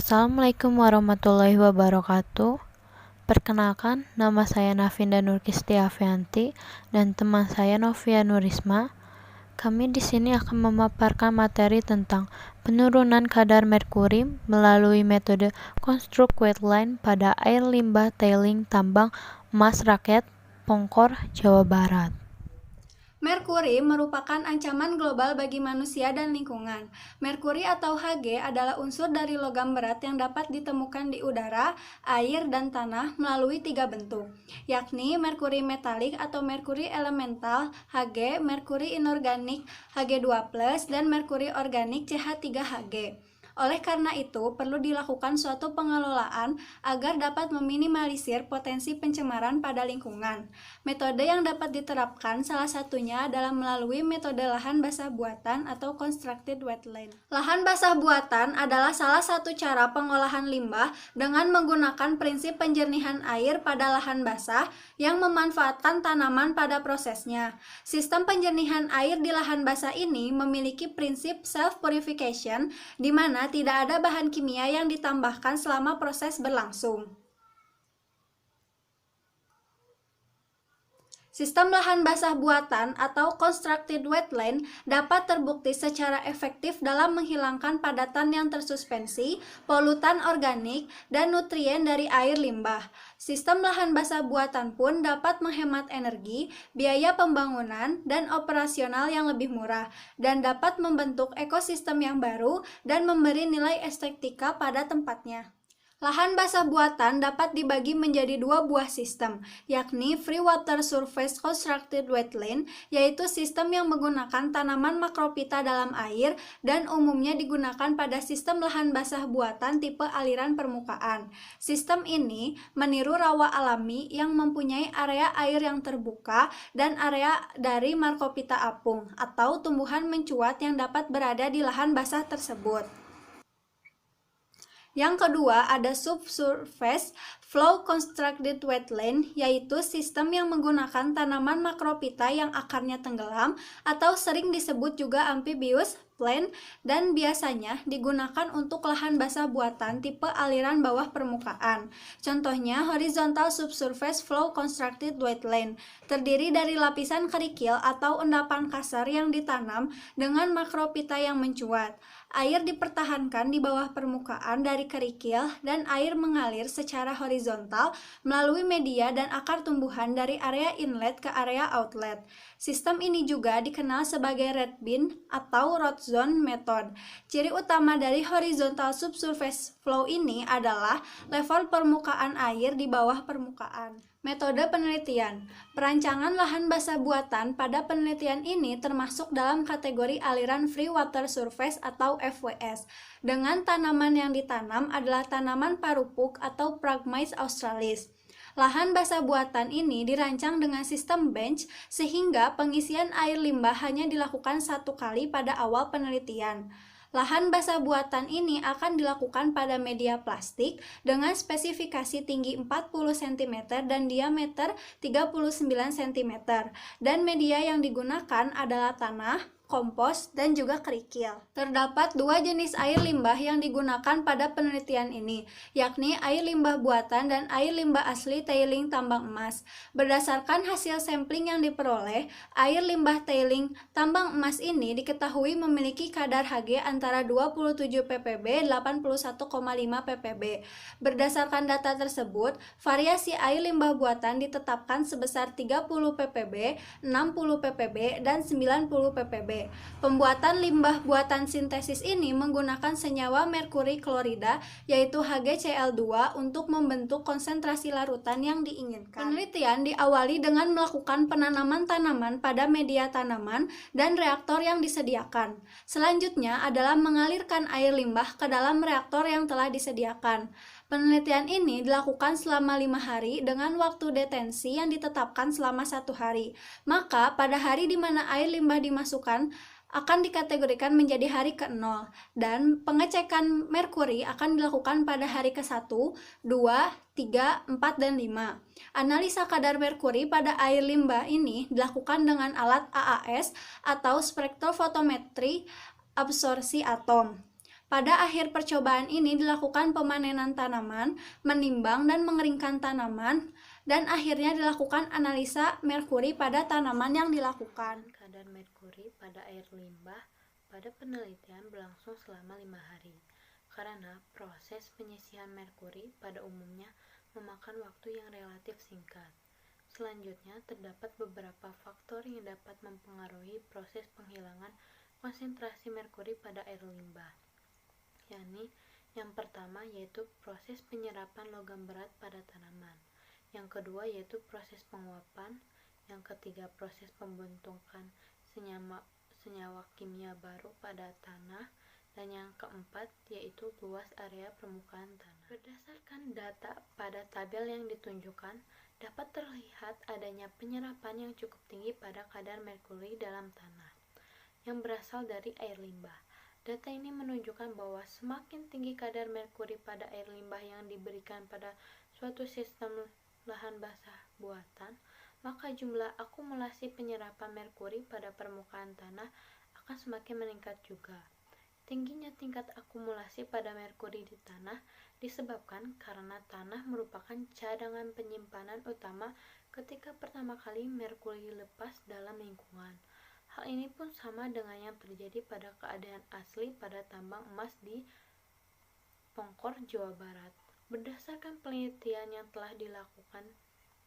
Assalamualaikum warahmatullahi wabarakatuh. Perkenalkan, nama saya Navinda Nurkistiafianti dan teman saya Novia Nurisma. Kami di sini akan memaparkan materi tentang penurunan kadar merkuri melalui metode konstruk wetland pada air limbah tailing tambang emas rakyat Pongkor, Jawa Barat. Merkuri merupakan ancaman global bagi manusia dan lingkungan. Merkuri atau Hg adalah unsur dari logam berat yang dapat ditemukan di udara, air, dan tanah melalui 3 bentuk, yakni merkuri metalik atau merkuri elemental Hg, merkuri inorganik Hg2+, dan merkuri organik CH3Hg. Oleh karena itu, perlu dilakukan suatu pengelolaan agar dapat meminimalisir potensi pencemaran pada lingkungan. Metode yang dapat diterapkan salah satunya adalah melalui metode lahan basah buatan atau constructed wetland. Lahan basah buatan adalah salah satu cara pengolahan limbah dengan menggunakan prinsip penjernihan air pada lahan basah yang memanfaatkan tanaman pada prosesnya. Sistem penjernihan air di lahan basah ini memiliki prinsip self-purification, di mana tidak ada bahan kimia yang ditambahkan selama proses berlangsung. Sistem lahan basah buatan atau constructed wetland dapat terbukti secara efektif dalam menghilangkan padatan yang tersuspensi, polutan organik, dan nutrien dari air limbah. Sistem lahan basah buatan pun dapat menghemat energi, biaya pembangunan, dan operasional yang lebih murah, dan dapat membentuk ekosistem yang baru dan memberi nilai estetika pada tempatnya. Lahan basah buatan dapat dibagi menjadi 2 buah sistem, yakni free water surface constructed wetland, yaitu sistem yang menggunakan tanaman makropita dalam air dan umumnya digunakan pada sistem lahan basah buatan tipe aliran permukaan. Sistem ini meniru rawa alami yang mempunyai area air yang terbuka dan area dari makropita apung atau tumbuhan mencuat yang dapat berada di lahan basah tersebut. Yang kedua, ada subsurface flow constructed wetland, yaitu sistem yang menggunakan tanaman makropita yang akarnya tenggelam atau sering disebut juga amphibious plant dan biasanya digunakan untuk lahan basah buatan tipe aliran bawah permukaan. Contohnya, horizontal subsurface flow constructed wetland terdiri dari lapisan kerikil atau endapan kasar yang ditanam dengan makropita yang mencuat. Air dipertahankan di bawah permukaan dari kerikil dan air mengalir secara horizontal melalui media dan akar tumbuhan dari area inlet ke area outlet. Sistem ini juga dikenal sebagai red bin atau rot zone method. Ciri utama dari horizontal subsurface flow ini adalah level permukaan air di bawah permukaan. Metode penelitian. Perancangan lahan basah buatan pada penelitian ini termasuk dalam kategori aliran free water surface atau FWS. Dengan tanaman yang ditanam adalah tanaman parupuk atau Phragmites australis. Lahan basah buatan ini dirancang dengan sistem bench sehingga pengisian air limbah hanya dilakukan 1 kali pada awal penelitian. Lahan basah buatan ini akan dilakukan pada media plastik dengan spesifikasi tinggi 40 cm dan diameter 39 cm, dan media yang digunakan adalah tanah, kompos, dan juga kerikil. Terdapat 2 jenis air limbah yang digunakan pada penelitian ini, yakni air limbah buatan dan air limbah asli tailing tambang emas. Berdasarkan hasil sampling yang diperoleh, air limbah tailing tambang emas ini diketahui memiliki kadar Hg antara 27 ppb 81,5 ppb. Berdasarkan data tersebut, variasi air limbah buatan ditetapkan sebesar 30 ppb, 60 ppb, dan 90 ppb. Pembuatan limbah buatan sintesis ini menggunakan senyawa merkuri klorida yaitu HgCl2 untuk membentuk konsentrasi larutan yang diinginkan. Penelitian diawali dengan melakukan penanaman tanaman pada media tanaman dan reaktor yang disediakan. Selanjutnya adalah mengalirkan air limbah ke dalam reaktor yang telah disediakan. Penelitian ini dilakukan selama 5 hari dengan waktu detensi yang ditetapkan selama 1 hari. Maka pada hari di mana air limbah dimasukkan akan dikategorikan menjadi hari ke-0 dan pengecekan merkuri akan dilakukan pada hari ke-1, 2, 3, 4, dan 5. Analisa kadar merkuri pada air limbah ini dilakukan dengan alat AAS atau spektrofotometri absorpsi atom. Pada akhir percobaan ini dilakukan pemanenan tanaman, menimbang dan mengeringkan tanaman, dan akhirnya dilakukan analisa merkuri pada tanaman yang dilakukan. Kadar merkuri pada air limbah pada penelitian berlangsung selama 5 hari, karena proses penyisihan merkuri pada umumnya memakan waktu yang relatif singkat. Selanjutnya, terdapat beberapa faktor yang dapat mempengaruhi proses penghilangan konsentrasi merkuri pada air limbah, yakni yang pertama yaitu proses penyerapan logam berat pada tanaman, yang kedua yaitu proses penguapan, yang ketiga proses pembentukan senyawa kimia baru pada tanah, dan yang keempat yaitu luas area permukaan tanah. Berdasarkan data pada tabel yang ditunjukkan, dapat terlihat adanya penyerapan yang cukup tinggi pada kadar merkuri dalam tanah yang berasal dari air limbah. Data ini menunjukkan bahwa semakin tinggi kadar merkuri pada air limbah yang diberikan pada suatu sistem lahan basah buatan, maka jumlah akumulasi penyerapan merkuri pada permukaan tanah akan semakin meningkat juga. Tingginya tingkat akumulasi pada merkuri di tanah disebabkan karena tanah merupakan cadangan penyimpanan utama ketika pertama kali merkuri lepas dalam lingkungan. Hal ini pun sama dengan yang terjadi pada keadaan asli pada tambang emas di Pongkor, Jawa Barat. Berdasarkan penelitian yang telah dilakukan,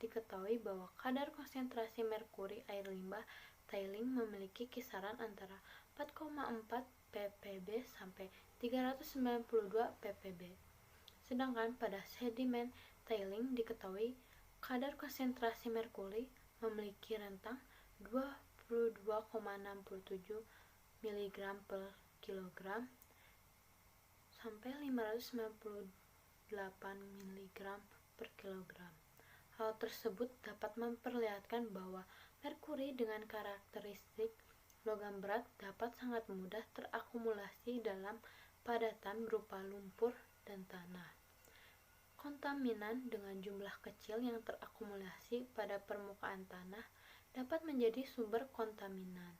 diketahui bahwa kadar konsentrasi merkuri air limbah tailing memiliki kisaran antara 4,4 ppb sampai 392 ppb. Sedangkan pada sedimen tailing diketahui kadar konsentrasi merkuri memiliki rentang 22,67 mg per kilogram sampai 598 mg per kilogram. Hal tersebut dapat memperlihatkan bahwa merkuri dengan karakteristik logam berat dapat sangat mudah terakumulasi dalam padatan berupa lumpur dan tanah. Kontaminan dengan jumlah kecil yang terakumulasi pada permukaan tanah dapat menjadi sumber kontaminan.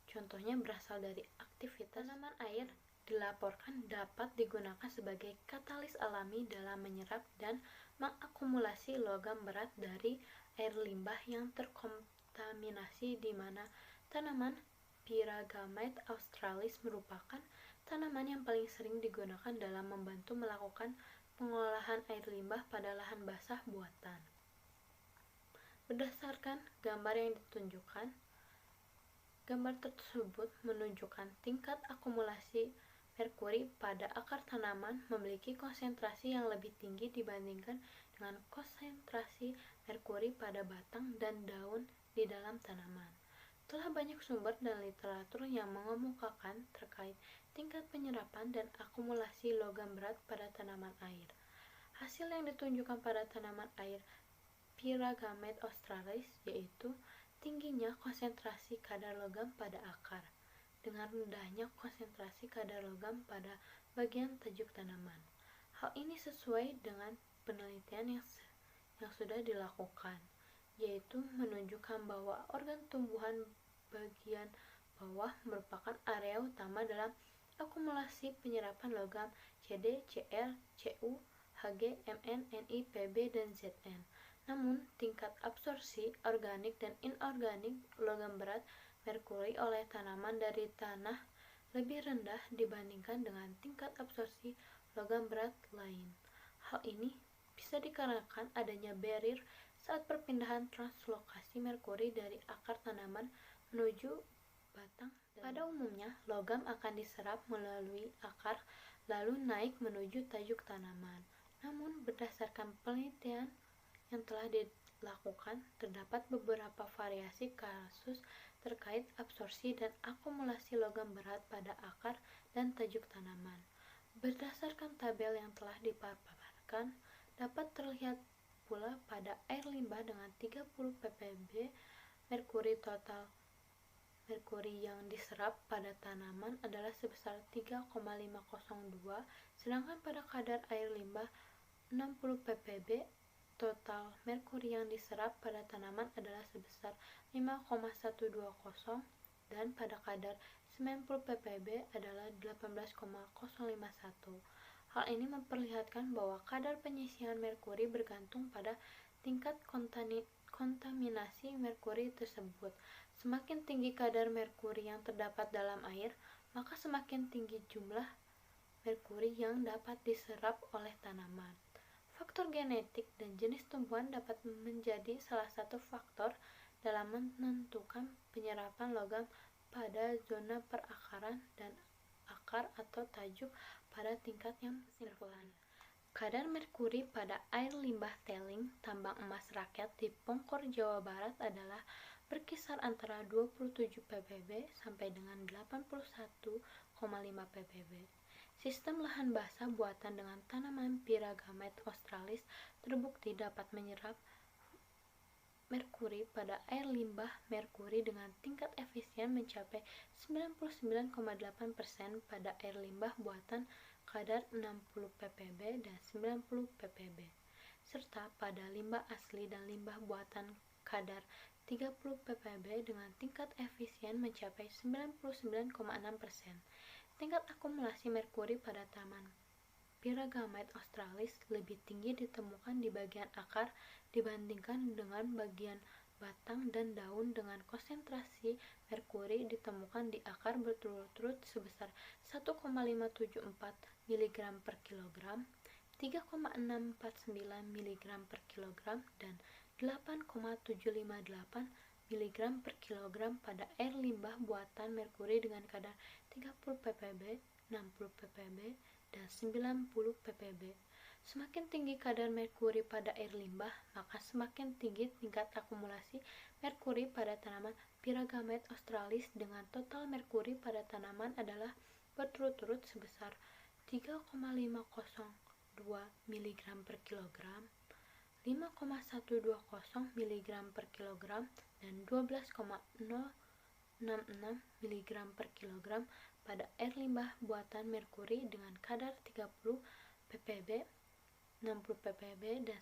Contohnya berasal dari aktivitas tanaman air dilaporkan dapat digunakan sebagai katalis alami dalam menyerap dan mengakumulasi logam berat dari air limbah yang terkontaminasi, di mana tanaman Pyragamete australis merupakan tanaman yang paling sering digunakan dalam membantu melakukan pengolahan air limbah pada lahan basah buatan. Berdasarkan gambar yang ditunjukkan, gambar tersebut menunjukkan tingkat akumulasi merkuri pada akar tanaman memiliki konsentrasi yang lebih tinggi dibandingkan dengan konsentrasi merkuri pada batang dan daun di dalam tanaman. Telah banyak sumber dan literatur yang mengemukakan terkait tingkat penyerapan dan akumulasi logam berat pada tanaman air. Hasil yang ditunjukkan pada tanaman air Pyragamete australis yaitu tingginya konsentrasi kadar logam pada akar dengan rendahnya konsentrasi kadar logam pada bagian tajuk tanaman. Hal ini sesuai dengan penelitian yang sudah dilakukan, yaitu menunjukkan bahwa organ tumbuhan bagian bawah merupakan area utama dalam akumulasi penyerapan logam CD, Cr, Cu, Hg, Mn, Ni, Pb, dan Zn. Namun, tingkat absorpsi organik dan inorganik logam berat merkuri oleh tanaman dari tanah lebih rendah dibandingkan dengan tingkat absorpsi logam berat lain. Hal ini bisa dikarenakan adanya barrier saat perpindahan translokasi merkuri dari akar tanaman menuju batang. Pada umumnya, logam akan diserap melalui akar lalu naik menuju tajuk tanaman. Namun, berdasarkan penelitian yang telah dilakukan, terdapat beberapa variasi kasus terkait absorpsi dan akumulasi logam berat pada akar dan tajuk tanaman. Berdasarkan tabel yang telah dipaparkan, dapat terlihat pula pada air limbah dengan 30 ppb merkuri total merkuri yang diserap pada tanaman adalah sebesar 3,502, sedangkan pada kadar air limbah 60 ppb total merkuri yang diserap pada tanaman adalah sebesar 5,120, dan pada kadar 90 ppb adalah 18,051. Hal ini memperlihatkan bahwa kadar penyisian merkuri bergantung pada tingkat kontaminasi merkuri tersebut. Semakin tinggi kadar merkuri yang terdapat dalam air, maka semakin tinggi jumlah merkuri yang dapat diserap oleh tanaman. Faktor genetik dan jenis tumbuhan dapat menjadi salah satu faktor dalam menentukan penyerapan logam pada zona perakaran dan akar atau tajuk pada tingkat yang simpulan. Kadar merkuri pada air limbah tailing tambang emas rakyat di Pongkor, Jawa Barat adalah berkisar antara 27 ppb sampai dengan 81,5 ppb. Sistem lahan basah buatan dengan tanaman Pyragametes australis terbukti dapat menyerap merkuri pada air limbah merkuri dengan tingkat efisien mencapai 99,8% pada air limbah buatan kadar 60 ppb dan 90 ppb, serta pada limbah asli dan limbah buatan kadar 30 ppb dengan tingkat efisien mencapai 99,6%. Tingkat akumulasi merkuri pada taman Pyragametes australis lebih tinggi ditemukan di bagian akar dibandingkan dengan bagian batang dan daun, dengan konsentrasi merkuri ditemukan di akar berturut-turut sebesar 1,574 mg per kilogram, 3,649 mg per kilogram, dan 8,758 mg per kilogram pada air limbah buatan merkuri dengan kadar 30 ppb, 60 ppb, dan 90 ppb. Semakin tinggi kadar merkuri pada air limbah, maka semakin tinggi tingkat akumulasi merkuri pada tanaman Pyragametes australis, dengan total merkuri pada tanaman adalah berturut-turut sebesar 3,502 mg per kilogram, 5,120 mg per kilogram, dan 12,066 mg per kilogram pada air limbah buatan merkuri dengan kadar 30 ppb, 60 ppb, dan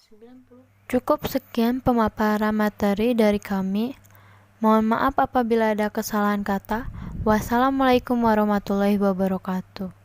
90. Cukup sekian pemaparan materi dari kami. Mohon maaf apabila ada kesalahan kata. Wassalamualaikum warahmatullahi wabarakatuh.